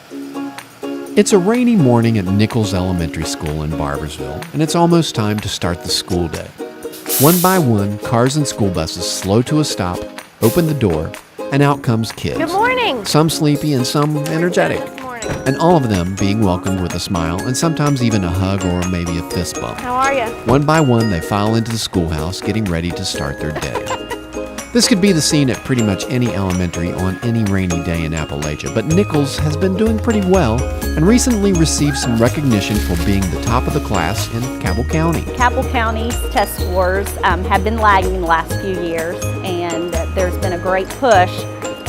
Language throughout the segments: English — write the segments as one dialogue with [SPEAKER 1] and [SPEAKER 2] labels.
[SPEAKER 1] It's a rainy morning at Nichols Elementary School in Barboursville, and it's almost time to start the school day. One by one, cars and school buses slow to a stop, open the door, and out comes kids.
[SPEAKER 2] Good morning.
[SPEAKER 1] Some sleepy and some energetic.
[SPEAKER 2] Good morning.
[SPEAKER 1] And all of them being welcomed with a smile and sometimes even a hug or maybe a fist bump.
[SPEAKER 2] How are you?
[SPEAKER 1] One by one, they file into the schoolhouse, getting ready to start their day. This could be the scene at pretty much any elementary on any rainy day in Appalachia, but Nichols has been doing pretty well and recently received some recognition for being the top of the class in Cabell County.
[SPEAKER 3] Cabell County's test scores have been lagging the last few years, and there's been a great push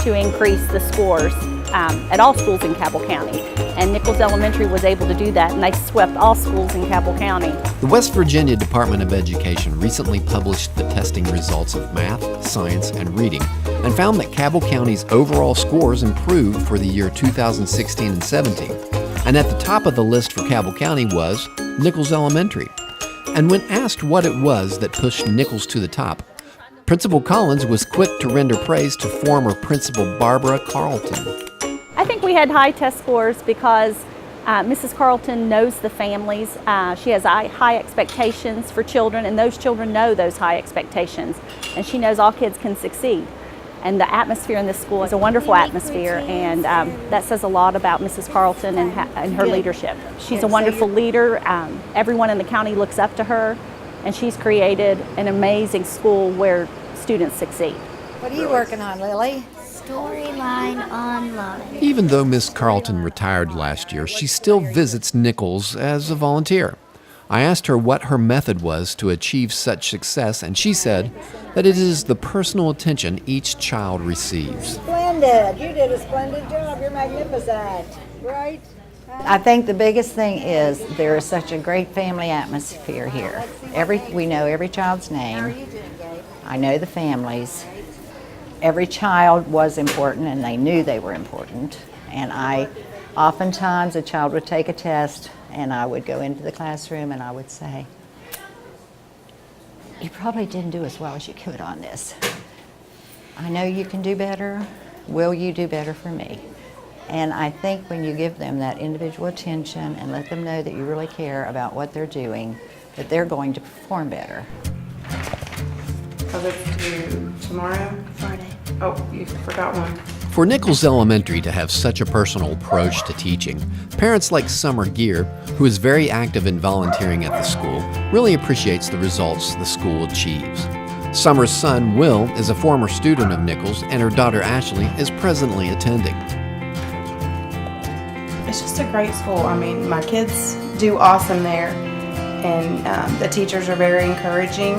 [SPEAKER 3] to increase the scores at all schools in Cabell County. And Nichols Elementary was able to do that, and they swept all schools in Cabell County.
[SPEAKER 1] The West Virginia Department of Education recently published the testing results of math, science, and reading, and found that Cabell County's overall scores improved for the year 2016 and 17. And at the top of the list for Cabell County was Nichols Elementary. And when asked what it was that pushed Nichols to the top, Principal Collins was quick to render praise to former Principal Barbara Carlton.
[SPEAKER 3] I think we had high test scores because Mrs. Carlton knows the families. She has high expectations for children, and those children know those high expectations. And she knows all kids can succeed. And the atmosphere in this school is a wonderful atmosphere, and that says a lot about Mrs. Carlton and her leadership. She's a wonderful leader. Everyone in the county looks up to her, and she's created an amazing school where students succeed.
[SPEAKER 4] What are you working on, Lily?
[SPEAKER 2] Storyline online.
[SPEAKER 1] Even though Miss Carlton retired last year, she still visits Nichols as a volunteer. I asked her what her method was to achieve such success, and she said that it is the personal attention each child receives.
[SPEAKER 4] Splendid. You did a splendid job. You're magnificent. Right? I think the biggest thing is there is such a great family atmosphere here. We know every child's name. I know the families. Every child was important, and they knew they were important. And oftentimes a child would take a test, and I would go into the classroom and I would say, "You probably didn't do as well as you could on this. I know you can do better. Will you do better for me?" And I think when you give them that individual attention and let them know that you really care about what they're doing, that they're going to perform better.
[SPEAKER 5] So let's do tomorrow? Friday. Oh, you forgot one.
[SPEAKER 1] For Nichols Elementary to have such a personal approach to teaching, parents like Summer Gear, who is very active in volunteering at the school, really appreciates the results the school achieves. Summer's son, Will, is a former student of Nichols, and her daughter, Ashley, is presently attending.
[SPEAKER 5] It's just a great school. I mean, my kids do awesome there, and the teachers are very encouraging.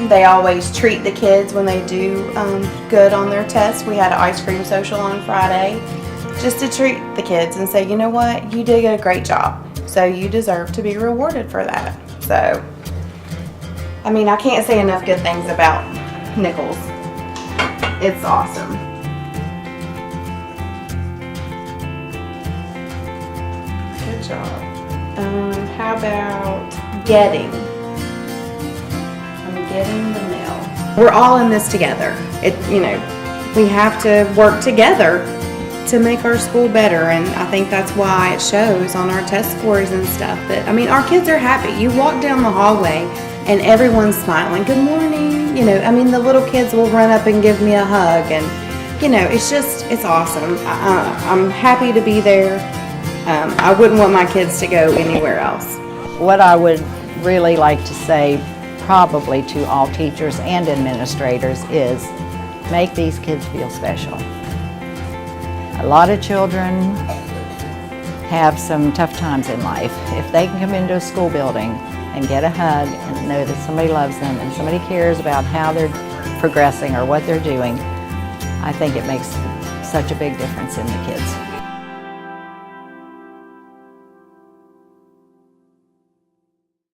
[SPEAKER 5] They always treat the kids when they do good on their tests. We had an ice cream social on Friday just to treat the kids and say, you know what, you did a great job, so you deserve to be rewarded for that. So, I mean, I can't say enough good things about Nichols. It's awesome. Good job. How about getting the mail? We're all in this together. We have to work together to make our school better, and I think that's why it shows on our test scores and stuff. That, I mean, our kids are happy. You walk down the hallway and everyone's smiling. Good morning. I mean, the little kids will run up and give me a hug, and it's awesome. I'm happy to be there. I wouldn't want my kids to go anywhere else.
[SPEAKER 4] What I would really like to say probably to all teachers and administrators is make these kids feel special. A lot of children have some tough times in life. If they can come into a school building and get a hug and know that somebody loves them and somebody cares about how they're progressing or what they're doing, I think it makes such a big difference in the kids.